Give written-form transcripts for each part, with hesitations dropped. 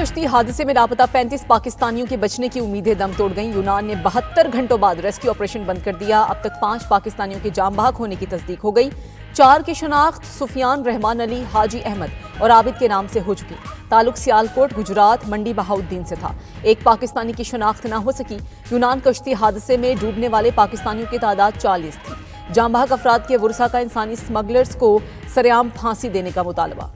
कश्ती हादसे में लापता 35 पाकिस्तानियों के बचने की उम्मीदें दम तोड़ गईं। यूनान ने 72 घंटों बाद रेस्क्यू ऑपरेशन बंद कर दिया। अब तक 5 पाकिस्तानियों के जाम बहक होने की तस्दीक हो गई। 4 की शनाख्त सुफियान रहमान अली, हाजी अहमद और आबिद के नाम से हो चुकी। ताल्लुक सियालकोट, गुजरात, मंडी बहाउद्दीन से था। एक पाकिस्तानी की शनाख्त न हो सकी। यूनान कश्ती हादसे में डूबने वाले पाकिस्तानियों की तादाद 40 थी। जाम बहक अफराद के वुरसा का इंसानी स्मगलर्स को सरेआम फांसी देने का मुतालबा।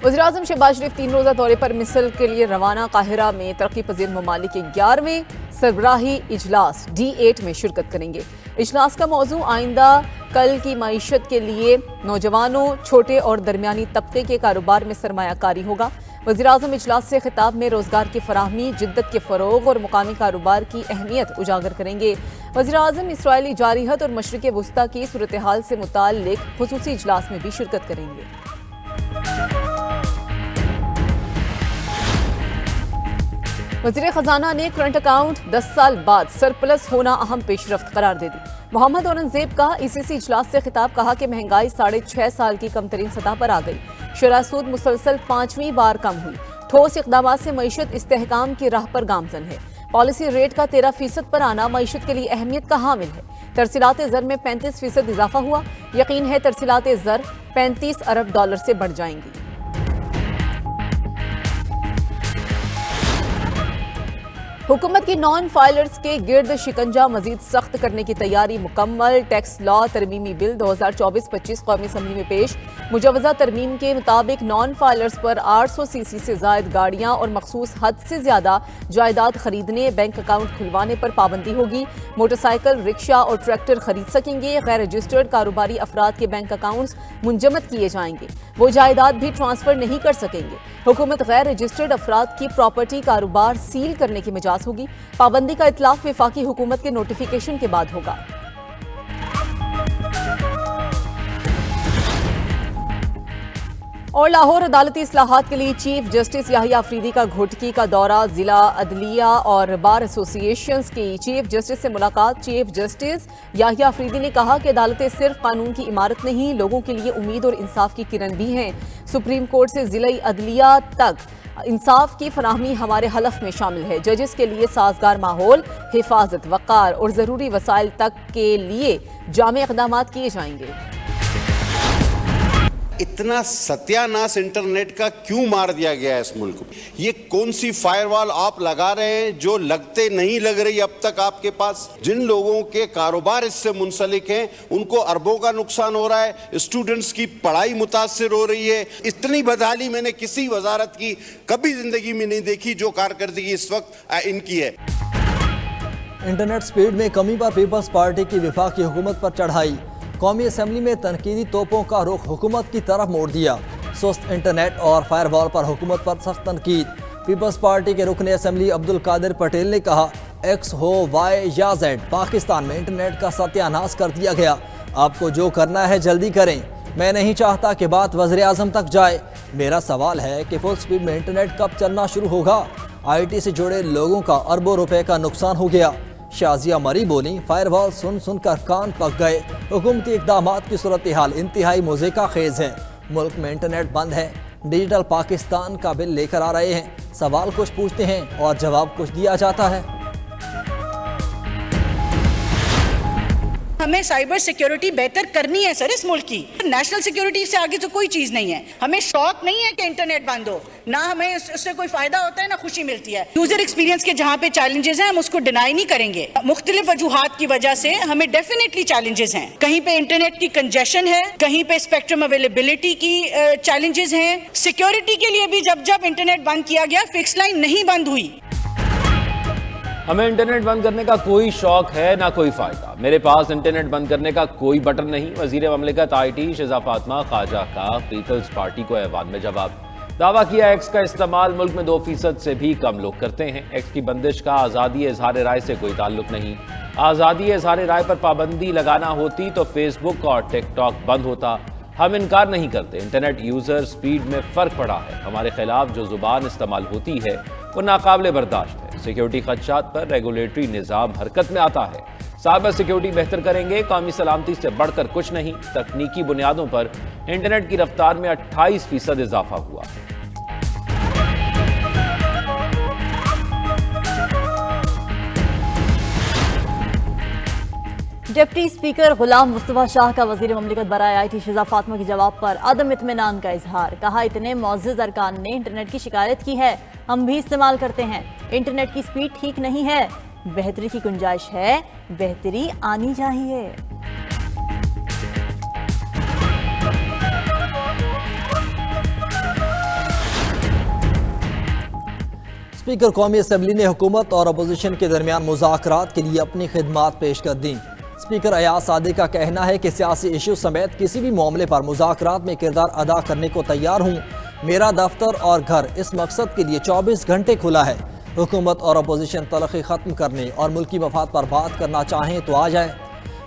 वज़ीर-ए-आज़म शहबाज शरीफ 3 रोज़ा दौरे पर मिस्र के लिए रवाना। काहिरा में तरक्की पजीर ममालिक के 11वें सरबराही इजलास D8 में शिरकत करेंगे। इजलास का मौजू आइंदा कल की मईशत के लिए नौजवानों, छोटे और दरमियानी तबके के कारोबार में सरमायाकारी होगा। वज़ीर-ए-आज़म इजलास से खिताब में रोजगार की फराहमी, जिद्दत के फ़रोग और मुकामी कारोबार की अहमियत उजागर करेंगे। वज़ीर-ए-आज़म इसराइली जारिहत और मशरिक़ वुस्ता की सूरत हाल से मुताल्लिक़ खुसूसी इजलास में भी शिरकत करेंगे। वज़ीर ख़जाना ने करंट अकाउंट 10 साल बाद सरप्लस होना अहम पेशरफ्त करार दे दी। मोहम्मद औरंगजेब का ECC इजलास से खिताब, कहा कि महंगाई 6.5 साल की कम तरीन सतह पर आ गई। शरह सूद मुसलसल 5वीं बार कम हुई। ठोस इक़दामात से मईशत इस्तेहकाम की राह पर गामजन है। पॉलिसी रेट का 13% पर आना मईशत के लिए अहमियत का हामिल है। तरसीलात ज़र में 35% इजाफा हुआ। यकीन है तरसीलात ज़र $35 अरब से बढ़ जाएंगी। हुकूमत की नॉन फाइलर्स के गिर्द शिकंजा मजीद सख्त करने की तैयारी मुकम्मल। टैक्स लॉ तरमीमी बिल 2024-25 कौमी असम्बली में पेश। मुजवजा तरमीम के मुताबिक नॉन फाइलर्स पर 800 CC से जायद गाड़ियां और मखसूस हद से ज्यादा जायदाद खरीदने, बैंक अकाउंट खुलवाने पर पाबंदी होगी। मोटरसाइकिल, रिक्शा और ट्रैक्टर खरीद सकेंगे। गैर रजिस्टर्ड कारोबारी अफराद के बैंक अकाउंट्स मुंजमद किए जाएंगे। वो जायदाद भी ट्रांसफर नहीं कर सकेंगे। हुकूमत गैर रजिस्टर्ड अफराद की प्रॉपर्टी कारोबार सील करने की मिजाज होगी। पाबंदी का इतलाफ वफाकी हुकूमत के नोटिफिकेशन के बाद होगा। और लाहौर अदालती इस्लाहात के लिए चीफ जस्टिस याहिया अफरीदी का घोटकी का दौरा। जिला अदलिया और बार एसोसिएशंस की चीफ जस्टिस से मुलाकात। चीफ जस्टिस याहिया अफरीदी ने कहा कि अदालतें सिर्फ कानून की इमारत नहीं, लोगों के लिए उम्मीद और इंसाफ की किरण भी हैं। सुप्रीम कोर्ट से जिला अदलिया तक इंसाफ की फराहमी हमारे हलफ में शामिल है। जजेस के लिए साजगार माहौल, हिफाजत, वक़ार और ज़रूरी वसाइल तक के लिए जामे इक़दामात किए जाएंगे। इतना सत्यानाश इंटरनेट का क्यों मार दिया गया है इस मुल्क में? ये कौन सी फायरवॉल आप लगा रहे हैं जो लगते नहीं लग रही अब तक आपके पास? जिन लोगों के कारोबार इससे मुंसलिक हैं उनको अरबों का नुकसान हो रहा है। स्टूडेंट्स की पढ़ाई मुतासिर हो रही है। इतनी बदहाली मैंने किसी वजारत की कभी जिंदगी में नहीं देखी जो कारकर्दगी इस वक्त इनकी है। इंटरनेट स्पीड में कमी पर पीपल्स पार्टी की वफाकी हुकूमत पर चढ़ाई। कौमी असम्बली में तनकीदी तोपों का रुख हुकूमत की तरफ मोड़ दिया। सुस्त इंटरनेट और फायरवॉल पर हुकूमत पर सख्त तनकीद। पीपल्स पार्टी के रुकन असम्बली अब्दुल कादिर पटेल ने कहा, X हो Y या Z, पाकिस्तान में इंटरनेट का सत्यानाश कर दिया गया। आपको जो करना है जल्दी करें। मैं नहीं चाहता कि बात वज़ीर-ए-आज़म तक जाए। मेरा सवाल है कि फुल स्पीड में इंटरनेट कब चलना शुरू होगा? IT से जुड़े लोगों का अरबों रुपए का नुकसान हो गया। शाजिया मरी बोली, फायरवॉल सुन सुनकर कान पक गए। हुकूमती इक़दामात की सूरत हाल इंतहाई मुज़ीका खेज़ है। मुल्क में इंटरनेट बंद है। डिजिटल पाकिस्तान का बिल लेकर आ रहे हैं। सवाल कुछ पूछते हैं और जवाब कुछ दिया जाता है। हमें साइबर सिक्योरिटी बेहतर करनी है सर इस मुल्क की। नेशनल सिक्योरिटी से आगे तो कोई चीज नहीं है। हमें शौक नहीं है कि इंटरनेट बंद हो, ना हमें उससे कोई फायदा होता है ना खुशी मिलती है। यूजर एक्सपीरियंस के जहाँ पे चैलेंजेस हैं हम उसको डिनाई नहीं करेंगे। मुख्तलिफ वजूहात की वजह से हमें डेफिनेटली चैलेंजेस हैं। कहीं पे इंटरनेट की कंजेशन है, कहीं पे स्पेक्ट्रम अवेलेबिलिटी की चैलेंजेस हैं। सिक्योरिटी के लिए भी जब जब इंटरनेट बंद किया गया, फिक्स लाइन नहीं बंद हुई। हमें इंटरनेट बंद करने का कोई शौक है ना कोई फायदा। मेरे पास इंटरनेट बंद करने का कोई बटन नहीं। वजीर ममलिकत IT शहज़ा फातिमा खाजा का पीपल्स पार्टी को ऐवान में जवाब। दावा किया, X का इस्तेमाल मुल्क में 2% से भी कम लोग करते हैं। X की बंदिश का आज़ादी इजहार राय से कोई ताल्लुक नहीं। आज़ादी इजहार राय पर पाबंदी लगाना होती तो फेसबुक और टिकटॉक बंद होता। हम इनकार नहीं करते, इंटरनेट यूजर स्पीड में फर्क पड़ा है। हमारे खिलाफ जो जुबान इस्तेमाल होती है वो नाकाबिले बर्दाश्त है। सिक्योरिटी खदशात पर रेगुलेटरी निज़ाम हरकत में आता है। साइबर सिक्योरिटी बेहतर करेंगे, कौमी सलामती से बढ़कर कुछ नहीं। तकनीकी बुनियादों पर इंटरनेट की रफ्तार में 28% इजाफा हुआ। डिप्टी स्पीकर गुलाम मुस्तफा शाह का वजीर ममलिकत बराए IT शिजा फातिमा के जवाब पर अदम इत्मीनान का इजहार। कहा, इतने मुअज़्ज़िज़ अरकान ने इंटरनेट की शिकायत की है, हम भी इस्तेमाल करते हैं। इंटरनेट की स्पीड ठीक नहीं है, बेहतरी की गुंजाइश है, बेहतरी आनी चाहिए। स्पीकर कौमी असम्बली ने हुकूमत और अपोजिशन के दरमियान मुज़ाकरात के लिए अपनी खिदमात पेश कर दी। स्पीकर अयाज सादिक का कहना है कि सियासी इशू समेत किसी भी मामले पर मुज़ाकरात में किरदार अदा करने को तैयार हूँ। मेरा दफ्तर और घर इस मकसद के लिए 24 घंटे खुला है। हुकूमत और अपोजिशन तलखी ख़त्म करने और मुल्की मफाद पर बात करना चाहें तो आ जाएं।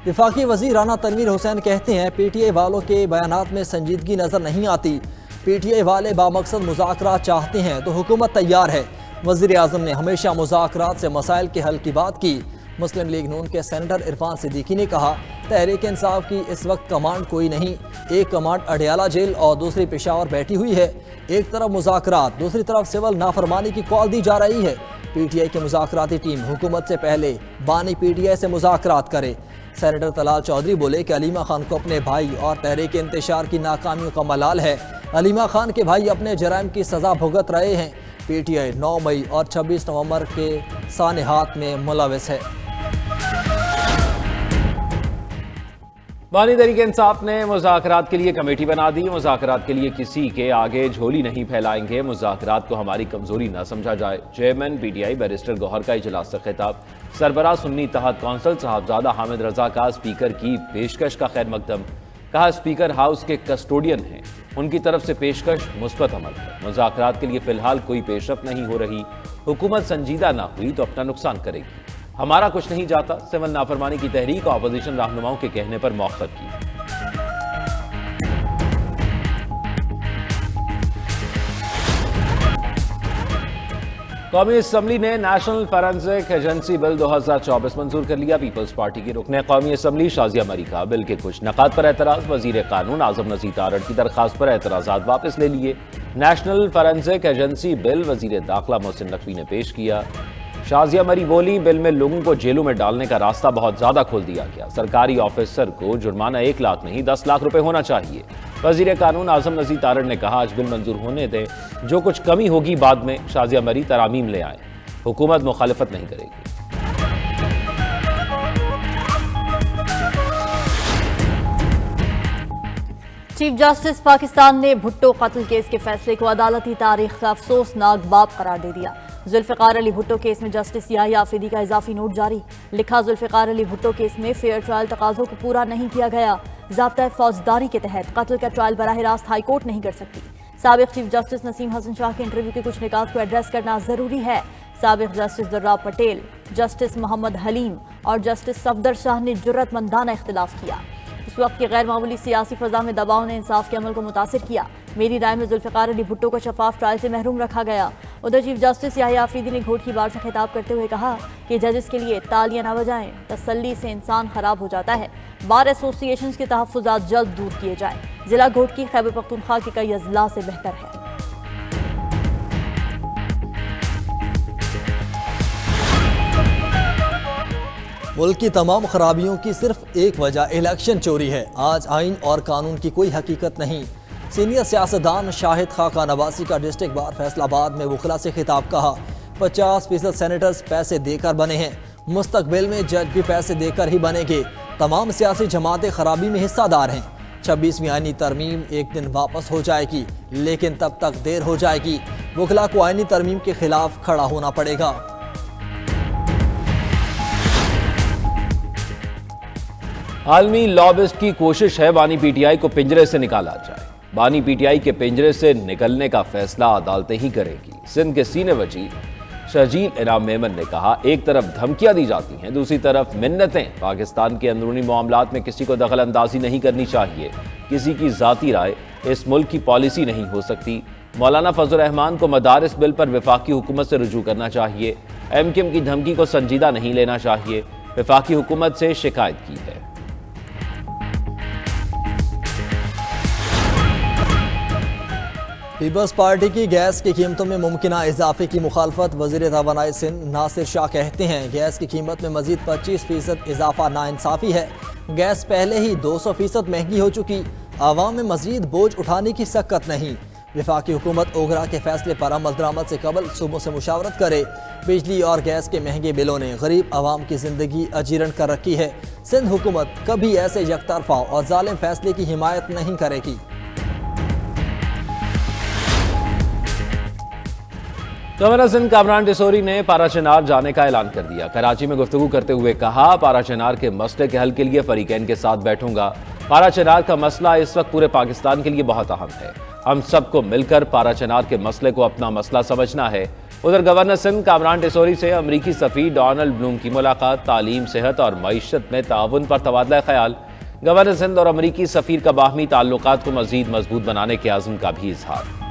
वफाकी वज़ीर राना तनवीर हुसैन कहते हैं, PTI वालों के बयानात में संजीदगी नज़र नहीं आती। PTI वाले बामकसद मुज़ाकरात चाहते हैं तो हुकूमत तैयार है। वज़ीर आज़म ने हमेशा मुज़ाकरात से मसाइल के हल की बात की। मुस्लिम लीग नून के सेनेटर इरफान सिद्दीकी ने कहा, तहरीक इंसाफ की इस वक्त कमांड कोई नहीं, एक कमांड अडियाला जेल और दूसरी पेशावर बैठी हुई है। एक तरफ मुज़ाकरात, दूसरी तरफ सिविल नाफरमानी की कॉल दी जा रही है। PTI की मुज़ाकराती टीम हुकूमत से पहले बानी PTI से मुज़ाकरात करे। सेनेटर तलाल चौधरी बोले कि अलीमा खान को अपने भाई और तहरीक इंतशार की नाकामियों का मलाल है। अलीमा खान के भाई अपने जराइम की सज़ा भुगत रहे हैं। PTI 9 मई और 26 नवंबर के सानहात में मुलविस है। बानी तहरीक इंसाफ ने मुज़ाकरात के लिए कमेटी बना दी। मुज़ाकरात के लिए किसी के आगे झोली नहीं फैलाएंगे, मुज़ाकरात को हमारी कमजोरी न समझा जाए। चेयरमैन PTI बैरिस्टर गौहर का इजलास से खिताब। सरबराह सुन्नी तहत कौंसल साहबजादा हामिद रजा का स्पीकर की पेशकश का खैर मकदम। कहा, स्पीकर हाउस के कस्टोडियन हैं, उनकी तरफ से पेशकश मुस्बत अमल है। मुज़ाकरात के लिए फिलहाल कोई पेशरफ नहीं हो रही। हुकूमत संजीदा ना हुई तो अपना नुकसान करेगी। हमारा कुछ नहीं जाता। सिविल नाफरमानी की तहरीक और अपोजिशन रहनुमाओं के कहने पर मौखर की। कौमी असम्बली ने नेशनल फॉरेंसिक एजेंसी बिल 2024 मंजूर कर लिया। पीपल्स पार्टी की रुकने कौमी असम्बली शाजिया मरी का बिल के कुछ नकात पर एतराज। वजीर कानून आजम नज़ीर तारड़ की दरखास्त पर एतराज़ात वापस ले लिए। नेशनल फॉरेंसिक एजेंसी बिल वजीर दाखिला मोहसिन नकवी ने पेश किया। शाजिया मरी बोली, बिल में लोगों को जेलों में डालने का रास्ता बहुत ज्यादा खोल दिया गया। सरकारी ऑफिसर को जुर्माना 1 लाख नहीं 10 लाख रुपए होना चाहिए। वजीर कानून आजम नज़ीर तारड़ ने कहा, आज बिल मंजूर होने दें, जो कुछ कमी होगी बाद में शाजिया मरी तरामीम ले आए, हुकूमत मुखालिफत नहीं करेगी। चीफ जस्टिस पाकिस्तान ने भुट्टो कत्ल केस के फैसले को अदालती तारीख का अफसोसनाक बाब करार दे दिया। जुल्फ़िकार अली भुट्टो केस में जस्टिस याहिया आफरीदी का इजाफी नोट जारी। लिखा, जुल्फ़िकार अली भुट्टो केस में फेयर ट्रायल तकाज़ों को पूरा नहीं किया गया। ज़ाब्ता फौजदारी के तहत कत्ल का ट्रायल बराह रास्त हाई कोर्ट नहीं कर सकती। साबिक़ चीफ जस्टिस नसीम हसन शाह के इंटरव्यू के कुछ निकात को एड्रेस करना जरूरी है। साबिक़ जस्टिस दुर्रा पटेल, जस्टिस मोहम्मद हलीम और जस्टिस सफदर शाह ने जुर्रतमंदाना इख्तिलाफ किया। इस वक्त की गैर मामूली सियासी फजा में दबाव ने इंसाफ के अमल को मुतासिर किया। मेरी राय में जुल्फ़िकार अली भुट्टो को शफाफ ट्रायल से महरूम रखा गया। उधर चीफ जस्टिस याहिया आफरीदी ने घोट की बार से खिताब करते हुए कहा कि जजेस के लिए तालियां न बजाएं, तसल्ली से इंसान खराब हो जाता है। बार एसोसिएशन के तहफ़्फ़ुज़ात जल्द दूर किए जाएं। जिला घोट की खैबर पख्तूनख्वा के कई अजला से बेहतर है। मुल्क की तमाम खराबियों की सिर्फ एक वजह इलेक्शन चोरी है। आज आइन और कानून की कोई हकीकत नहीं। सीनियर सियासतदान शाहिद खाका नवासी का डिस्ट्रिक्ट बार फैसलाबाद में वकला से खिताब। कहा, 50% सेनेटर्स पैसे देकर बने हैं, मुस्तकबिल में जज भी पैसे देकर ही बनेंगे। तमाम सियासी जमातें खराबी में हिस्सादार हैं। 26वीं आईनी तरमीम एक दिन वापस हो जाएगी, लेकिन तब तक देर हो जाएगी। वकला को आईनी तरमीम के खिलाफ खड़ा होना पड़ेगा। आलमी लॉबिस्ट की कोशिश है बानी PTI को पिंजरे से निकाला जाए। बानी PTI के पिंजरे से निकलने का फैसला अदालतें ही करेगी। सिंध के सीनियर वजीर शजील इनाम मेमन ने कहा, एक तरफ धमकियां दी जाती हैं, दूसरी तरफ मिन्नतें। पाकिस्तान के अंदरूनी मामलात में किसी को दखल अंदाजी नहीं करनी चाहिए। किसी की जाती राय इस मुल्क की पॉलिसी नहीं हो सकती। मौलाना फजल रहमान को मदारिस बिल पर वफाकी हुकूमत से रुजू करना चाहिए। MKM की धमकी को संजीदा नहीं लेना चाहिए। वफाकी हुकूमत से शिकायत की है। पीपल्स पार्टी की गैस की कीमतों में मुमकिन इजाफे की मुखालफत वज़ीर तवानाई सिंध नासिर शाह कहते हैं गैस की कीमत में मजीद 25% इजाफा नाइंसाफ़ी है। गैस पहले ही 200% महंगी हो चुकी, आवाम में मजीद बोझ उठाने की सक्कत नहीं। वफाकी हुकूमत ओगरा के फैसले पर अमल दरामद से कबल सूबों से मुशावरत करे। बिजली और गैस के महंगे बिलों ने गरीब आवाम की जिंदगी अजीरन कर रखी है। सिंध हुकूमत कभी ऐसे यकतरफा और जालिम फैसले की हिमायत नहीं करेगी। गवर्नर सिंध कामरान टिसोरी ने पाराचनार जाने का ऐलान कर दिया। कराची में गुफ्तगू करते हुए कहा, पाराचनार के मसले के हल के लिए फरीकैन के साथ बैठूंगा। पाराचनार का मसला इस वक्त पूरे पाकिस्तान के लिए बहुत अहम है। हम सबको मिलकर पाराचनार के मसले को अपना मसला समझना है। उधर गवर्नर सिंध कामरान टिसोरी से अमरीकी सफीर डोनाल्ड ब्लूम की मुलाकात, तालीम, सेहत और मईशत में ताउन पर तबादला ख्याल। गवर्नर सिंध और अमरीकी सफीर का बाहमी ताल्लुकात को मजीद मजबूत बनाने के आज़म का भी इजहार।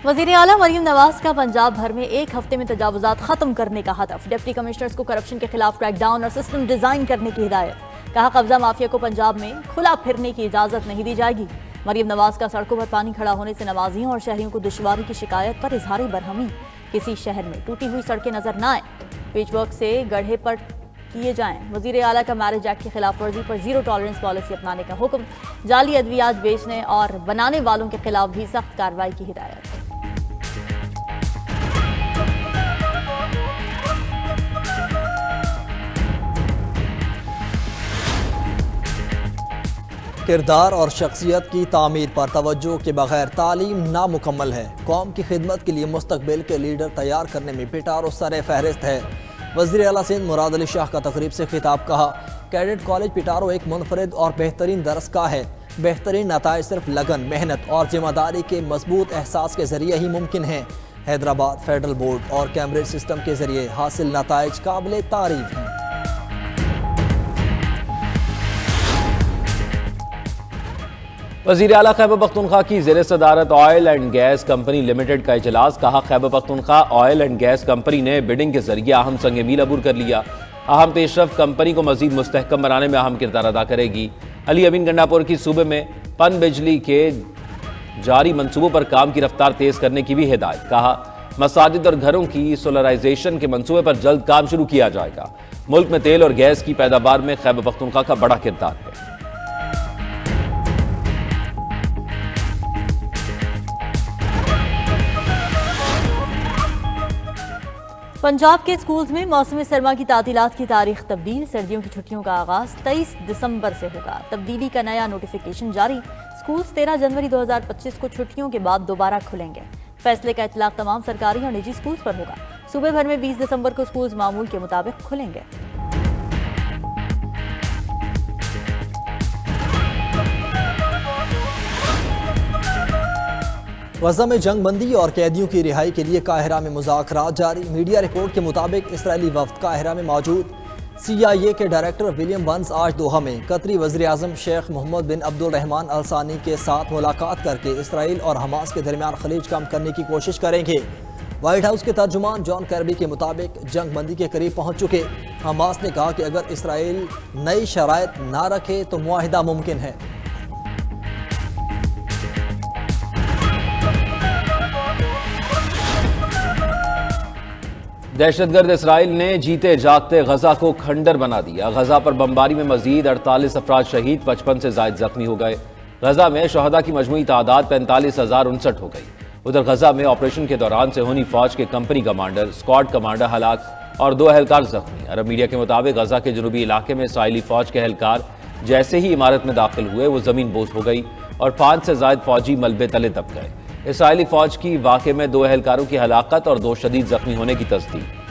वज़ीर आला मरीम नवाज का पंजाब भर में एक हफ्ते में तजावुज़ात खत्म करने का हदफ। डिप्टी कमिश्नर्स को करप्शन के खिलाफ क्रैकडाउन और सिस्टम डिजाइन करने की हिदायत। कहा, कब्जा माफिया को पंजाब में खुला फिरने की इजाजत नहीं दी जाएगी। मरीम नवाज का सड़कों पर पानी खड़ा होने से नवाजियों और शहरियों को दुश्वारी की शिकायत पर इजहार बरहमी। किसी शहर में टूटी हुई सड़कें नजर न आए, पेचवर्क से गढ़े पर किए जाएं। वज़ीर आला का मैरिज एक्ट की खिलाफ वर्जी पर जीरो टॉलरेंस पॉलिसी अपनाने का हुक्म। जाली अद्वियात बेचने और बनाने वालों के खिलाफ भी सख्त कार्रवाई की हिदायत। किरदार और शख्सियत की तामीर पर तवज्जो के बगैर तालीम नामुकम्मल है। कौम की खिदमत के लिए मुस्तकबिल के लीडर तैयार करने में पिटारो सर फहरिस्त है। वज़ीर आला सिंध मुराद अली शाह का तकरीब से खिताब। कहा, कैडेट कॉलेज पिटारो एक मुनफरिद और बेहतरीन दरसगाह है। बेहतरीन नताइज सिर्फ लगन, मेहनत और जिम्मेदारी के मजबूत एहसास के जरिए ही मुमकिन है। हैदराबाद फेडरल बोर्ड और कैम्ब्रिज सिस्टम के जरिए हासिल नताइज काबिल तारीफ हैं। वज़ीर आला खैबर पख्तूनख्वा की ज़ेर सदारत oil and gas company limited का इजलास। कहा, Khyber Pakhtunkhwa oil and gas company ने बिडिंग के जरिए अहम संग मील अबूर कर लिया। अहम पेशरफ कंपनी को मजीद मुस्तहकम बनाने में अहम किरदार अदा करेगी। अली अमीन गंडापुर की सूबे में पन बिजली के जारी मंसूबों पर काम की रफ्तार तेज करने की भी हिदायत। कहा, मसाजिद और घरों की सोलराइजेशन के मंसूबे पर जल्द काम शुरू किया जाएगा। मुल्क में तेल और गैस की पैदावार में खैबर पख्तूनख्वा का बड़ा किरदार है। पंजाब के स्कूल्स में मौसम सरमा की तातीलात की तारीख तब्दील। सर्दियों की छुट्टियों का आगाज 23 दिसंबर से होगा। तब्दीली का नया नोटिफिकेशन जारी। स्कूल्स 13 जनवरी 2025 को छुट्टियों के बाद दोबारा खुलेंगे। फैसले का इतलाक तमाम सरकारी और निजी स्कूल्स पर होगा। सूबे भर में 20 दिसंबर को स्कूल्स मामूल के मुताबिक खुलेंगे। गज़ा में जंग बंदी और कैदियों की रिहाई के लिए काहिरा में मुज़ाकरात जारी। मीडिया रिपोर्ट के मुताबिक इसराइली वफ्द काहिरा में मौजूद। CIA के डायरेक्टर विलियम बंस आज दोहा में कतरी वज़ीर आज़म शेख मोहम्मद बिन अब्दुल रहमान अल सानी के साथ मुलाकात करके इसराइल और हमास के दरमियान खलीज कम करने की कोशिश करेंगे। व्हाइट हाउस के तर्जुमान जॉन कर्बी के मुताबिक जंग बंदी के करीब पहुँच चुके। हमास ने कहा कि अगर इसराइल नई शराइत ना रखे तो मुआहिदा मुमकिन है। दहशतगर्द इसराइल ने जीते जागते गजा को खंडर बना दिया। गजा पर बमबारी में मजीद 48 अफराद शहीद, 55 से जायद जख्मी हो गए। गजा में शहदा की मजमूई तादाद 45,059 हो गई। उधर गजा में ऑपरेशन के दौरान सेहूनी फौज के कंपनी कमांडर, स्क्वाड कमांडर हलाक और 2 एहलकार जख्मी। अरब मीडिया के मुताबिक गजा के जनूबी इलाके में इसराइली फौज के एहलकार जैसे ही इमारत में दाखिल हुए वो जमीन बोझ हो गई और 5 से जायद फौजी मलबे तले दब गए। इसराइली फौज की वाक़े में 2 एहलकारों की हलाकत और 2 शदीद जख्मी होने की तस्दीक।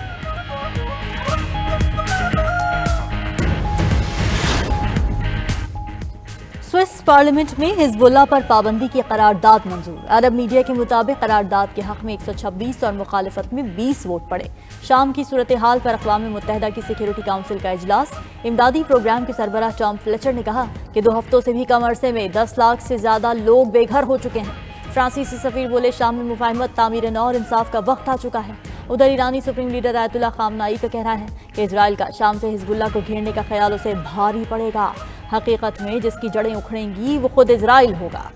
स्विस पार्लियामेंट में हिजबुल्लाह पर पाबंदी की करारदाद मंजूर। अरब मीडिया के मुताबिक करारदाद के हक में 126 और मुखालिफत में 20 वोट पड़े। शाम की सूरत हाल पर अक़वाम मुत्तहिदा की सिक्योरिटी काउंसिल का इजलास। इमदादी प्रोग्राम के सरबराह टॉम फ्लेचर ने कहा कि 2 हफ्तों से भी कम अरसे में 10 लाख से ज्यादा लोग बेघर हो चुके हैं। फ्रांसीसी सफीर बोले शाम में मुफाहमत तामीर नौ और इंसाफ का वक्त आ चुका है। उधर ईरानी सुप्रीम लीडर आयतुल्ला खामनाई का कहना है कि इजराइल का शाम से हिजबुल्लाह को घेरने का ख्याल उसे भारी पड़ेगा। हकीकत में जिसकी जड़ें उखड़ेंगी वो खुद इजराइल होगा।